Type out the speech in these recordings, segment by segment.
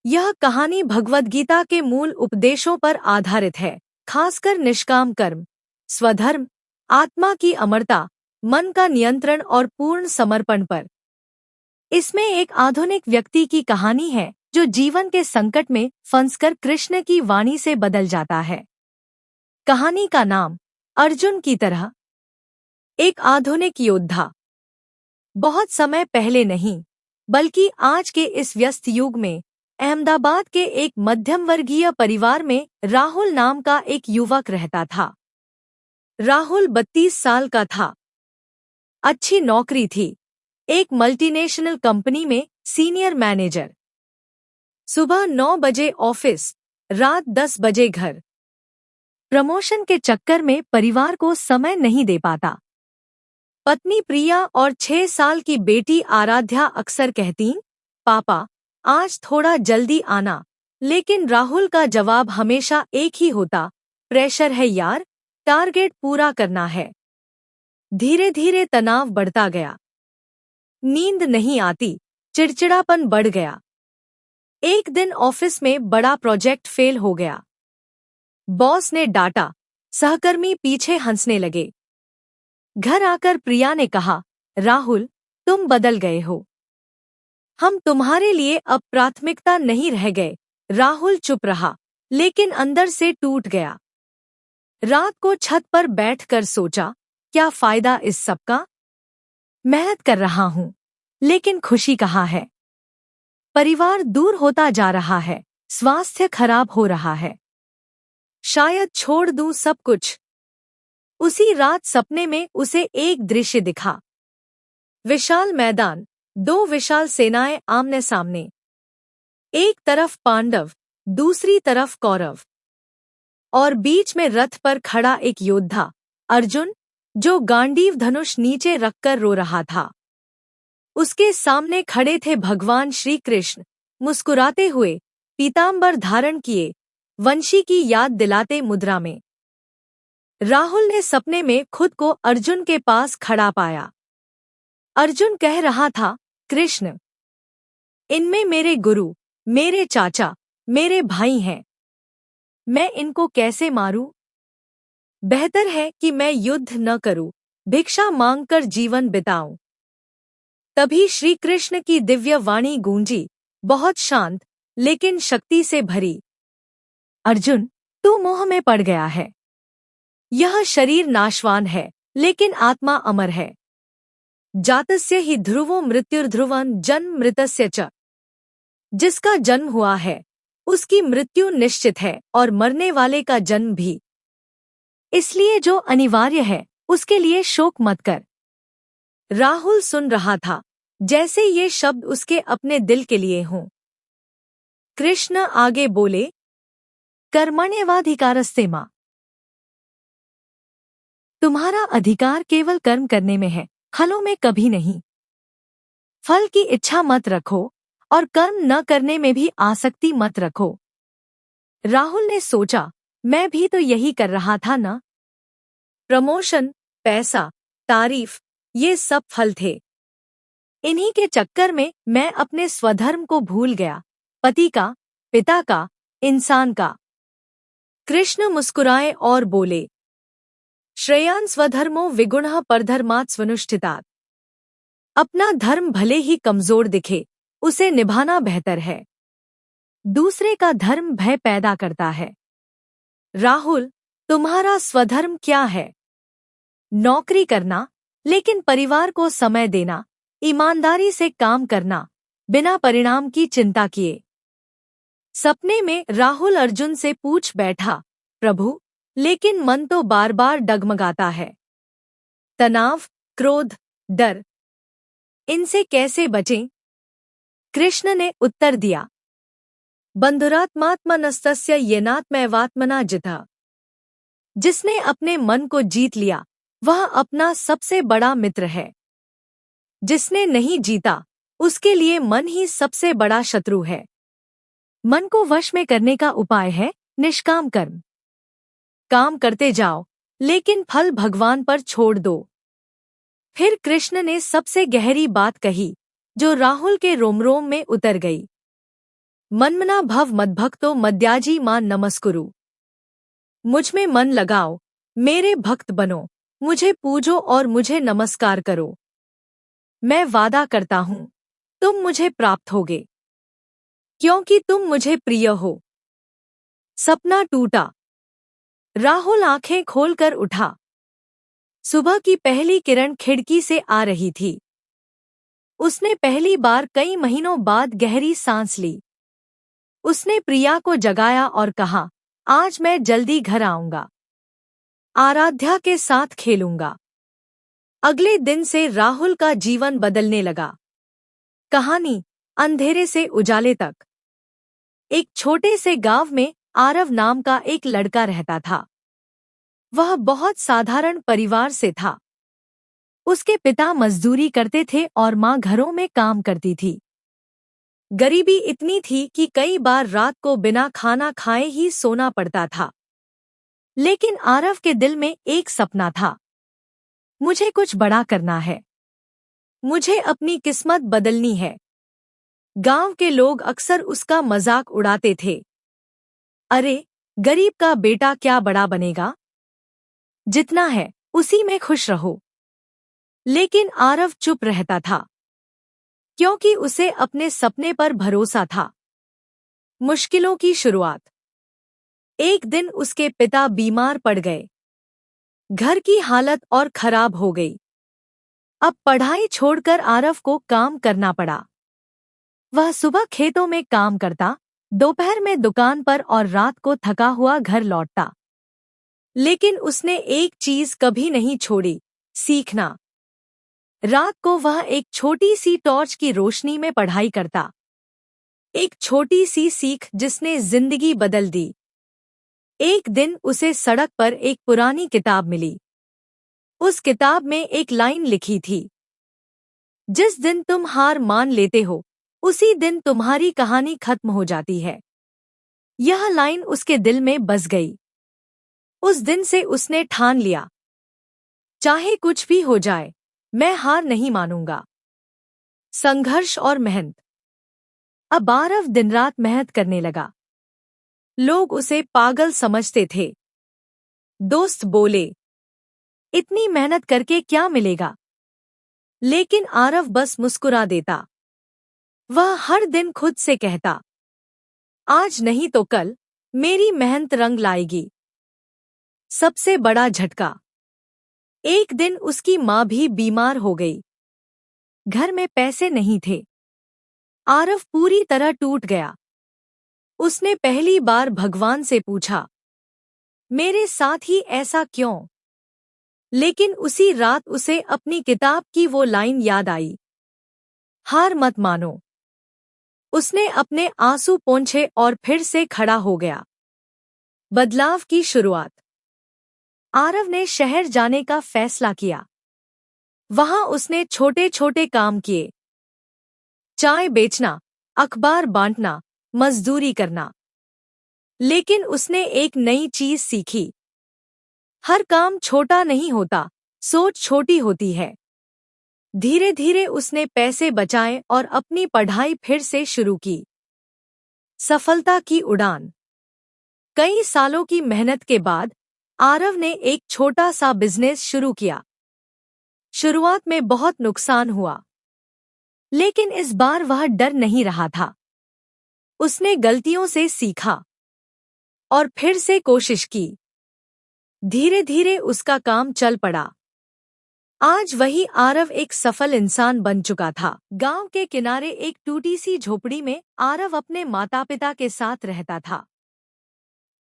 यह कहानी भगवद गीता के मूल उपदेशों पर आधारित है, खासकर निष्काम कर्म, स्वधर्म, आत्मा की अमरता, मन का नियंत्रण और पूर्ण समर्पण पर। इसमें एक आधुनिक व्यक्ति की कहानी है जो जीवन के संकट में फंसकर कृष्ण की वाणी से बदल जाता है। कहानी का नाम अर्जुन की तरह। एक आधुनिक योद्धा। बहुत समय पहले नहीं, बल्कि आज के इस व्यस्त युग में अहमदाबाद के एक मध्यम वर्गीय परिवार में राहुल नाम का एक युवक रहता था। राहुल 32 साल का था। अच्छी नौकरी थी, एक मल्टीनेशनल कंपनी में सीनियर मैनेजर। सुबह 9 बजे ऑफिस, रात 10 बजे घर। प्रमोशन के चक्कर में परिवार को समय नहीं दे पाता। पत्नी प्रिया और 6 साल की बेटी आराध्या अक्सर कहतीं, पापा आज थोड़ा जल्दी आना, लेकिन राहुल का जवाब हमेशा एक ही होता, प्रेशर है यार, टारगेट पूरा करना है। धीरे धीरे तनाव बढ़ता गया। नींद नहीं आती, चिड़चिड़ापन बढ़ गया। एक दिन ऑफिस में बड़ा प्रोजेक्ट फेल हो गया। बॉस ने डांटा, सहकर्मी पीछे हंसने लगे। घर आकर प्रिया ने कहा, राहुल तुम बदल गए हो, हम तुम्हारे लिए अब प्राथमिकता नहीं रह गए। राहुल चुप रहा, लेकिन अंदर से टूट गया। रात को छत पर बैठकर सोचा, क्या फायदा इस सब का? मेहनत कर रहा हूं, लेकिन खुशी कहाँ है? परिवार दूर होता जा रहा है, स्वास्थ्य खराब हो रहा है। शायद छोड़ दूं सब कुछ। उसी रात सपने में उसे एक दृश्य दिखा। विशाल मैदान, 2 विशाल सेनाएं आमने सामने। एक तरफ पांडव, दूसरी तरफ कौरव। और बीच में रथ पर खड़ा एक योद्धा, अर्जुन, जो गांडीव धनुष नीचे रखकर रो रहा था। उसके सामने खड़े थे भगवान श्री कृष्ण, मुस्कुराते हुए, पीतांबर धारण किए, वंशी की याद दिलाते मुद्रा में। राहुल ने सपने में खुद को अर्जुन के पास खड़ा पाया। अर्जुन कह रहा था, कृष्ण, इनमें मेरे गुरु, मेरे चाचा, मेरे भाई हैं। मैं इनको कैसे मारूं? बेहतर है कि मैं युद्ध न करूं, भिक्षा मांगकर जीवन बिताऊं। तभी श्री कृष्ण की दिव्य वाणी गूंजी, बहुत शांत, लेकिन शक्ति से भरी। अर्जुन, तू मोह में पड़ गया है। यह शरीर नाशवान है, लेकिन आत्मा अमर है। जातस्य ही ध्रुवो मृत्युर्ध्रुवं जन्म मृतस्य च। जिसका जन्म हुआ है, उसकी मृत्यु निश्चित है, और मरने वाले का जन्म भी। इसलिए जो अनिवार्य है, उसके लिए शोक मत कर। राहुल सुन रहा था, जैसे ये शब्द उसके अपने दिल के लिए हों। कृष्ण आगे बोले, कर्मण्येवाधिकारस्ते मा। तुम्हारा अधिकार केवल कर्म करने में है, फलों में कभी नहीं। फल की इच्छा मत रखो, और कर्म न करने में भी आसक्ति मत रखो। राहुल ने सोचा, मैं भी तो यही कर रहा था ना। प्रमोशन, पैसा, तारीफ, ये सब फल थे। इन्हीं के चक्कर में मैं अपने स्वधर्म को भूल गया, पति का, पिता का, इंसान का। कृष्ण मुस्कुराए और बोले, श्रेयान् स्वधर्मो विगुणः परधर्मात् स्वनुष्ठितात्। अपना धर्म भले ही कमजोर दिखे, उसे निभाना बेहतर है। दूसरे का धर्म भय पैदा करता है। राहुल, तुम्हारा स्वधर्म क्या है? नौकरी करना, लेकिन परिवार को समय देना, ईमानदारी से काम करना, बिना परिणाम की चिंता किए। सपने में राहुल अर्जुन से पूछ बैठा, प्रभु, लेकिन मन तो बार बार डगमगाता है। तनाव, क्रोध, डर, इनसे कैसे बचें? कृष्ण ने उत्तर दिया, बंधुरात्मात्मनस्तस्य येनात्मैवात्मना जितः। जिसने अपने मन को जीत लिया, वह अपना सबसे बड़ा मित्र है। जिसने नहीं जीता, उसके लिए मन ही सबसे बड़ा शत्रु है। मन को वश में करने का उपाय है निष्काम कर्म। काम करते जाओ, लेकिन फल भगवान पर छोड़ दो। फिर कृष्ण ने सबसे गहरी बात कही, जो राहुल के रोम रोम में उतर गई। मन्मना भव मद्भक्तो मद्याजी मां नमस्कुरु। मुझ में मन लगाओ, मेरे भक्त बनो, मुझे पूजो और मुझे नमस्कार करो। मैं वादा करता हूँ, तुम मुझे प्राप्त होगे, क्योंकि तुम मुझे प्रिय हो। सपना टूटा। राहुल आंखें खोलकर उठा। सुबह की पहली किरण खिड़की से आ रही थी। उसने पहली बार कई महीनों बाद गहरी सांस ली। उसने प्रिया को जगाया और कहा, आज मैं जल्दी घर आऊंगा, आराध्या के साथ खेलूंगा। अगले दिन से राहुल का जीवन बदलने लगा। कहानी अंधेरे से उजाले तक। एक छोटे से गांव में आरव नाम का एक लड़का रहता था। वह बहुत साधारण परिवार से था। उसके पिता मजदूरी करते थे और माँ घरों में काम करती थी। गरीबी इतनी थी कि कई बार रात को बिना खाना खाए ही सोना पड़ता था। लेकिन आरव के दिल में एक सपना था। मुझे कुछ बड़ा करना है। मुझे अपनी किस्मत बदलनी है। गांव के लोग अक्सर उसका मजाक उड़ाते थे। अरे, गरीब का बेटा क्या बड़ा बनेगा? जितना है उसी में खुश रहो। लेकिन आरव चुप रहता था, क्योंकि उसे अपने सपने पर भरोसा था। मुश्किलों की शुरुआत। एक दिन उसके पिता बीमार पड़ गए। घर की हालत और खराब हो गई। अब पढ़ाई छोड़कर आरव को काम करना पड़ा। वह सुबह खेतों में काम करता, दोपहर में दुकान पर और रात को थका हुआ घर लौटता। लेकिन उसने एक चीज कभी नहीं छोड़ी, सीखना। रात को वह एक छोटी सी टॉर्च की रोशनी में पढ़ाई करता। एक छोटी सी सीख जिसने जिंदगी बदल दी। एक दिन उसे सड़क पर एक पुरानी किताब मिली। उस किताब में एक लाइन लिखी थी, जिस दिन तुम हार मान लेते हो, उसी दिन तुम्हारी कहानी खत्म हो जाती है। यह लाइन उसके दिल में बस गई। उस दिन से उसने ठान लिया, चाहे कुछ भी हो जाए, मैं हार नहीं मानूंगा। संघर्ष और मेहनत। अब आरव दिन रात मेहनत करने लगा। लोग उसे पागल समझते थे। दोस्त बोले, इतनी मेहनत करके क्या मिलेगा? लेकिन आरव बस मुस्कुरा देता। वह हर दिन खुद से कहता, आज नहीं तो कल मेरी मेहनत रंग लाएगी। सबसे बड़ा झटका। एक दिन उसकी माँ भी बीमार हो गई। घर में पैसे नहीं थे। आरव पूरी तरह टूट गया। उसने पहली बार भगवान से पूछा, मेरे साथ ही ऐसा क्यों? लेकिन उसी रात उसे अपनी किताब की वो लाइन याद आई, हार मत मानो। उसने अपने आंसू पोंछे और फिर से खड़ा हो गया। बदलाव की शुरुआत। आरव ने शहर जाने का फैसला किया। वहां उसने छोटे छोटे काम किए, चाय बेचना, अखबार बांटना, मजदूरी करना। लेकिन उसने एक नई चीज सीखी, हर काम छोटा नहीं होता, सोच छोटी होती है। धीरे धीरे उसने पैसे बचाए और अपनी पढ़ाई फिर से शुरू की। सफलता की उड़ान। कई सालों की मेहनत के बाद आरव ने एक छोटा सा बिजनेस शुरू किया। शुरुआत में बहुत नुकसान हुआ, लेकिन इस बार वह डर नहीं रहा था। उसने गलतियों से सीखा और फिर से कोशिश की। धीरे धीरे उसका काम चल पड़ा। आज वही आरव एक सफल इंसान बन चुका था। गांव के किनारे एक टूटी सी झोपड़ी में आरव अपने माता पिता के साथ रहता था।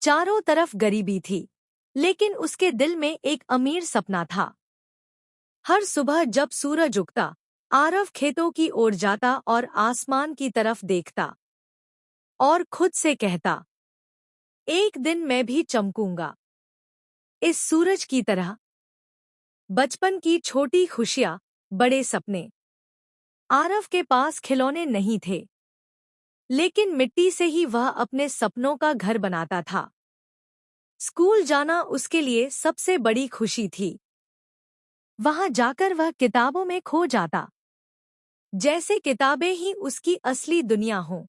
चारों तरफ गरीबी थी, लेकिन उसके दिल में एक अमीर सपना था। हर सुबह जब सूरज उगता, आरव खेतों की ओर जाता और आसमान की तरफ देखता और खुद से कहता, एक दिन मैं भी चमकूंगा इस सूरज की तरह। बचपन की छोटी खुशियां, बड़े सपने। आरव के पास खिलौने नहीं थे, लेकिन मिट्टी से ही वह अपने सपनों का घर बनाता था। स्कूल जाना उसके लिए सबसे बड़ी खुशी थी। वहां जाकर वह किताबों में खो जाता, जैसे किताबें ही उसकी असली दुनिया हों।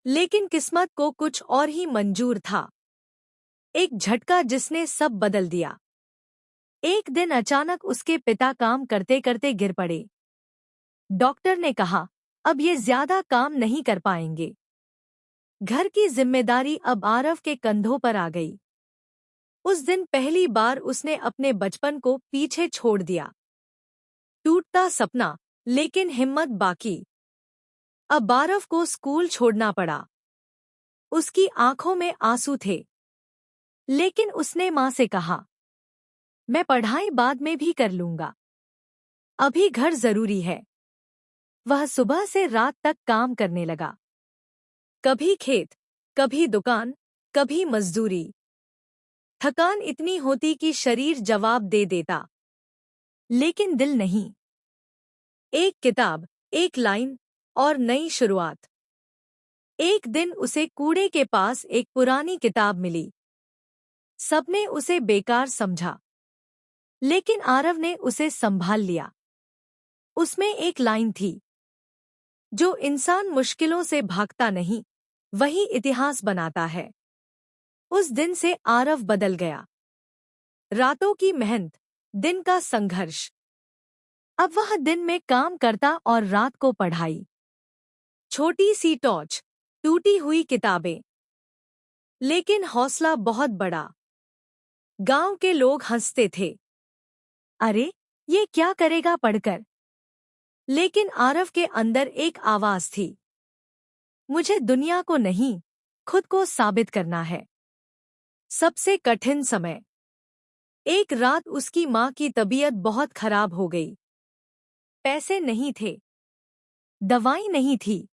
लेकिन किस्मत को कुछ और ही मंजूर था। एक झटका जिसने सब बदल दिया। एक दिन अचानक उसके पिता काम करते करते गिर पड़े। डॉक्टर ने कहा, अब ये ज्यादा काम नहीं कर पाएंगे। घर की जिम्मेदारी अब आरव के कंधों पर आ गई। उस दिन पहली बार उसने अपने बचपन को पीछे छोड़ दिया। टूटता सपना, लेकिन हिम्मत बाकी। अब आरव को स्कूल छोड़ना पड़ा। उसकी आंखों में आंसू थे, लेकिन उसने मां से कहा, मैं पढ़ाई बाद में भी कर लूंगा, अभी घर जरूरी है। वह सुबह से रात तक काम करने लगा। कभी खेत, कभी दुकान, कभी मजदूरी। थकान इतनी होती कि शरीर जवाब दे देता, लेकिन दिल नहीं। एक किताब, एक लाइन और नई शुरुआत। एक दिन उसे कूड़े के पास एक पुरानी किताब मिली। सबने उसे बेकार समझा, लेकिन आरव ने उसे संभाल लिया। उसमें एक लाइन थी, जो इंसान मुश्किलों से भागता नहीं, वही इतिहास बनाता है। उस दिन से आरव बदल गया। रातों की मेहनत, दिन का संघर्ष। अब वह दिन में काम करता और रात को पढ़ाई। छोटी सी टॉर्च, टूटी हुई किताबें, लेकिन हौसला बहुत बड़ा। गांव के लोग हंसते थे, अरे ये क्या करेगा पढ़कर। लेकिन आरव के अंदर एक आवाज थी, मुझे दुनिया को नहीं, खुद को साबित करना है। सबसे कठिन समय। एक रात उसकी मां की तबीयत बहुत खराब हो गई। पैसे नहीं थे, दवाई नहीं थी,